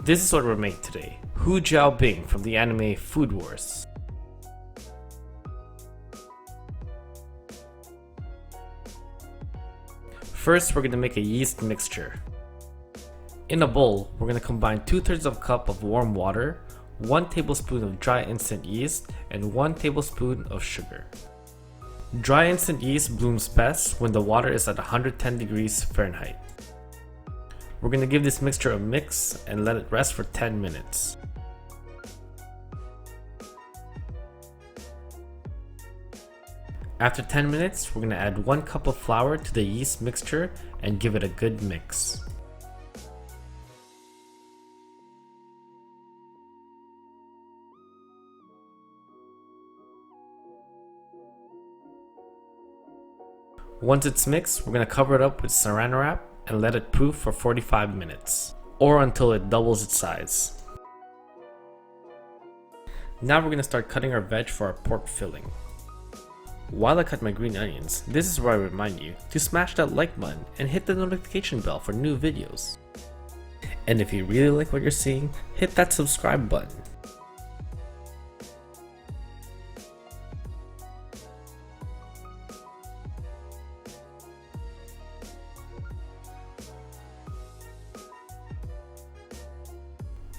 This is what we're making today. Hujiao Bing from the anime Food Wars. First, we're going to make a yeast mixture. In a bowl, we're going to combine 2/3 of a cup of warm water, 1 tablespoon of dry instant yeast, and 1 tablespoon of sugar. Dry instant yeast blooms best when the water is at 110 degrees Fahrenheit. We're going to give this mixture a mix and let it rest for 10 minutes. After 10 minutes, we're going to add 1 cup of flour to the yeast mixture and give it a good mix. Once it's mixed, we're going to cover it up with saran wrap and let it proof for 45 minutes, or until it doubles its size. Now we're going to start cutting our veg for our pork filling. While I cut my green onions, this is where I remind you to smash that like button and hit the notification bell for new videos. And if you really like what you're seeing, hit that subscribe button.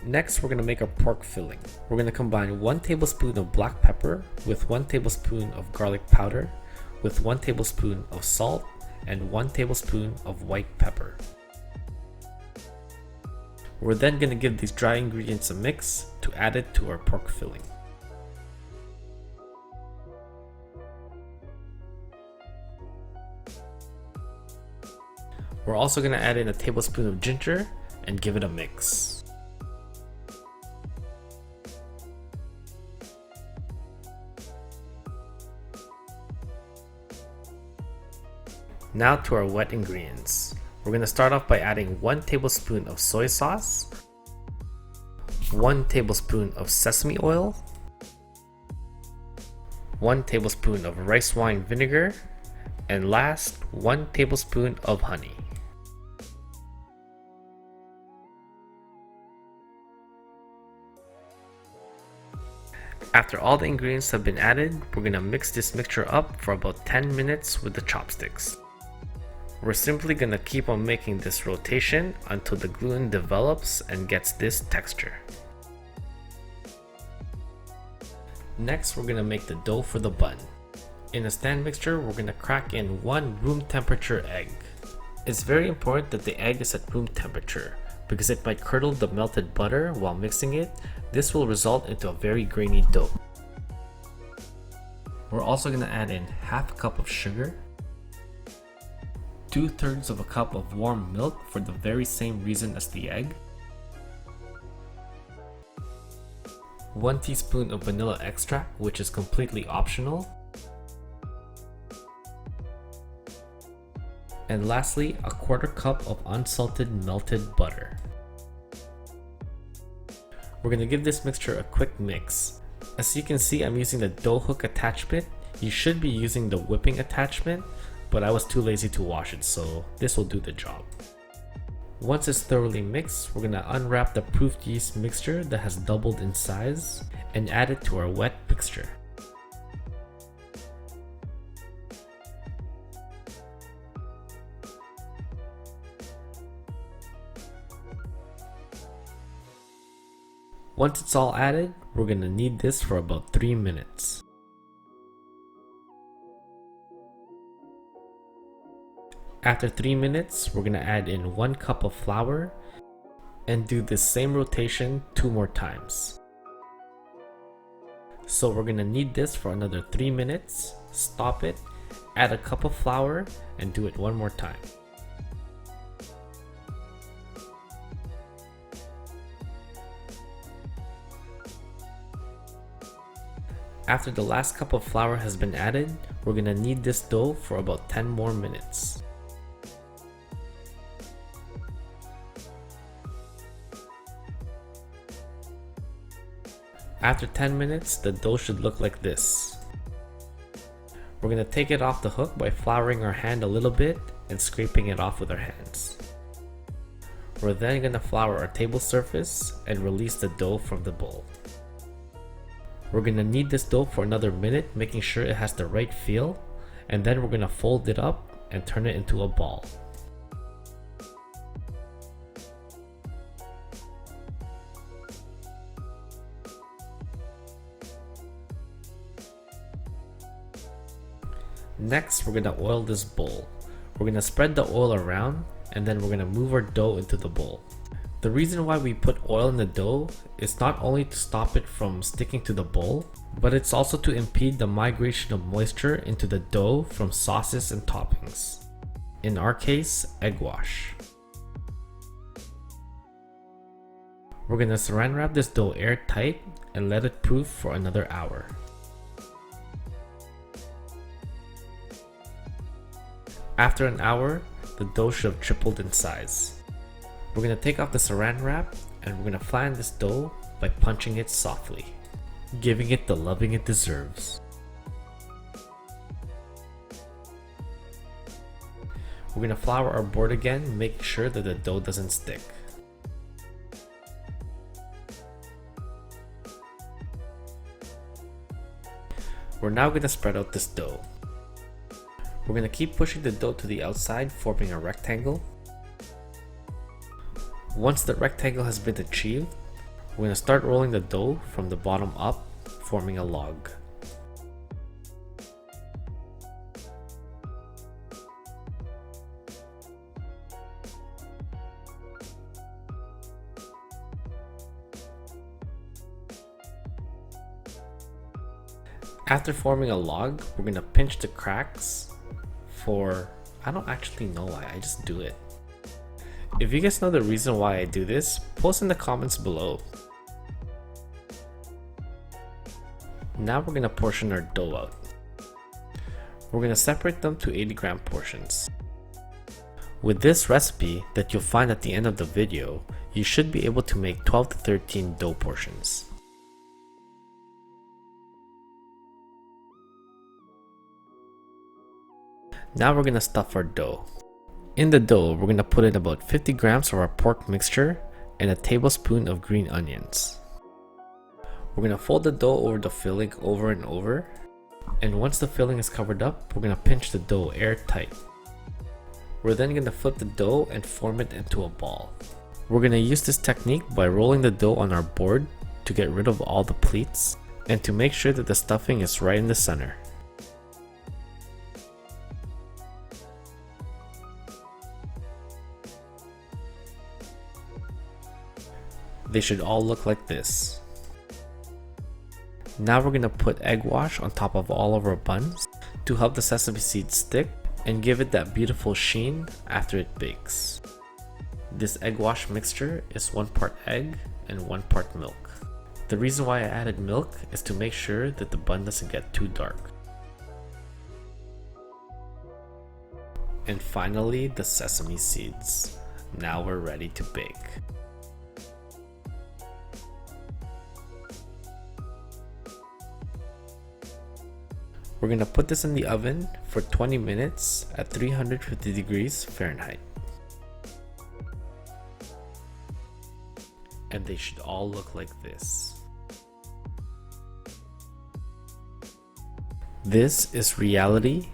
Next, we're going to make our pork filling. We're going to combine 1 tablespoon of black pepper with 1 tablespoon of garlic powder, with 1 tablespoon of salt, and 1 tablespoon of white pepper. We're then going to give these dry ingredients a mix to add it to our pork filling. We're also going to add in a tablespoon of ginger and give it a mix. Now to our wet ingredients. We're going to start off by adding 1 tablespoon of soy sauce, 1 tablespoon of sesame oil, 1 tablespoon of rice wine vinegar, and last, 1 tablespoon of honey. After all the ingredients have been added, we're going to mix this mixture up for about 10 minutes with the chopsticks. We're simply going to keep on making this rotation until the gluten develops and gets this texture. Next, we're going to make the dough for the bun. In a stand mixture, we're going to crack in 1 room temperature egg. It's very important that the egg is at room temperature because it might curdle the melted butter while mixing it. This will result into a very grainy dough. We're also going to add in half a cup of sugar, 2/3 of a cup of warm milk for the very same reason as the egg, 1 teaspoon of vanilla extract, which is completely optional, and lastly, a 1/4 cup of unsalted melted butter. We're going to give this mixture a quick mix. As you can see, I'm using the dough hook attachment. You should be using the whipping attachment, but I was too lazy to wash it, so this will do the job. Once it's thoroughly mixed, we're going to unwrap the proofed yeast mixture that has doubled in size and add it to our wet mixture. Once it's all added, we're going to knead this for about 3 minutes. After 3 minutes, we're going to add in 1 cup of flour and do this same rotation 2 more times. So we're going to knead this for another 3 minutes, stop it, add a cup of flour, and do it 1 more time. After the last cup of flour has been added, we're going to knead this dough for about 10 more minutes. After 10 minutes, the dough should look like this. We're going to take it off the hook by flouring our hand a little bit and scraping it off with our hands. We're then going to flour our table surface and release the dough from the bowl. We're going to knead this dough for another minute, making sure it has the right feel, and then we're going to fold it up and turn it into a ball. Next, we're going to oil this bowl. We're going to spread the oil around, and then we're going to move our dough into the bowl. The reason why we put oil in the dough is not only to stop it from sticking to the bowl, but it's also to impede the migration of moisture into the dough from sauces and toppings. In our case, egg wash. We're going to saran wrap this dough airtight and let it proof for another hour. After an hour, the dough should have tripled in size. We're going to take off the saran wrap and we're going to flatten this dough by punching it softly, giving it the loving it deserves. We're going to flour our board again, making sure that the dough doesn't stick. We're now going to spread out this dough. We're going to keep pushing the dough to the outside, forming a rectangle. Once the rectangle has been achieved, we're going to start rolling the dough from the bottom up, forming a log. After forming a log, we're going to pinch the cracks for, I don't actually know why, I just do it. If you guys know the reason why I do this, post in the comments below. Now we're going to portion our dough out. We're going to separate them to 80-gram portions. With this recipe that you'll find at the end of the video, you should be able to make 12 to 13 dough portions. Now we're going to stuff our dough. In the dough, we're going to put in about 50 grams of our pork mixture and a tablespoon of green onions. We're going to fold the dough over the filling over and over, and once the filling is covered up, we're going to pinch the dough airtight. We're then going to flip the dough and form it into a ball. We're going to use this technique by rolling the dough on our board to get rid of all the pleats and to make sure that the stuffing is right in the center. They should all look like this. Now we're going to put egg wash on top of all of our buns to help the sesame seeds stick and give it that beautiful sheen after it bakes. This egg wash mixture is 1 part egg and 1 part milk. The reason why I added milk is to make sure that the bun doesn't get too dark. And finally, the sesame seeds. Now we're ready to bake. We're going to put this in the oven for 20 minutes at 350 degrees Fahrenheit. And they should all look like this. This is reality,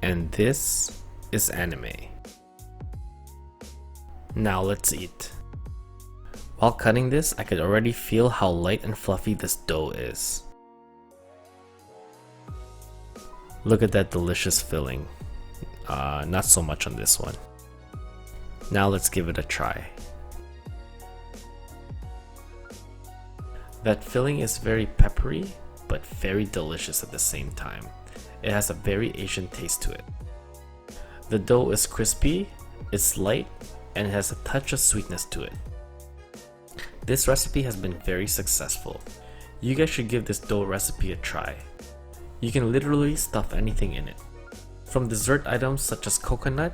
and this is anime. Now let's eat. While cutting this, I could already feel how light and fluffy this dough is. Look at that delicious filling. Not so much on this one. Now let's give it a try. That filling is very peppery, but very delicious at the same time. It has a very Asian taste to it. The dough is crispy, it's light, and it has a touch of sweetness to it. This recipe has been very successful. You guys should give this dough recipe a try. You can literally stuff anything in it. From dessert items such as coconut,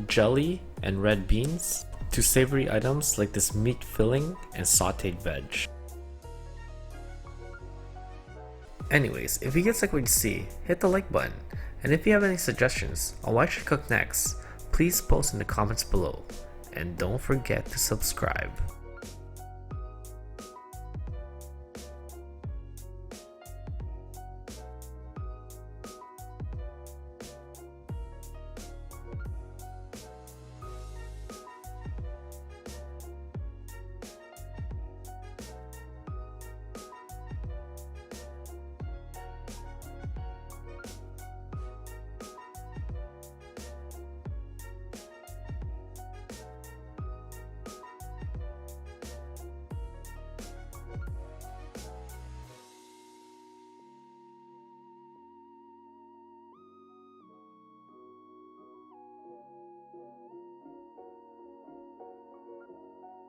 jelly, and red beans, to savory items like this meat filling and sauteed veg. Anyways, if you guys like what you see, hit the like button. And if you have any suggestions on what I should cook next, please post in the comments below. and don't forget to subscribe.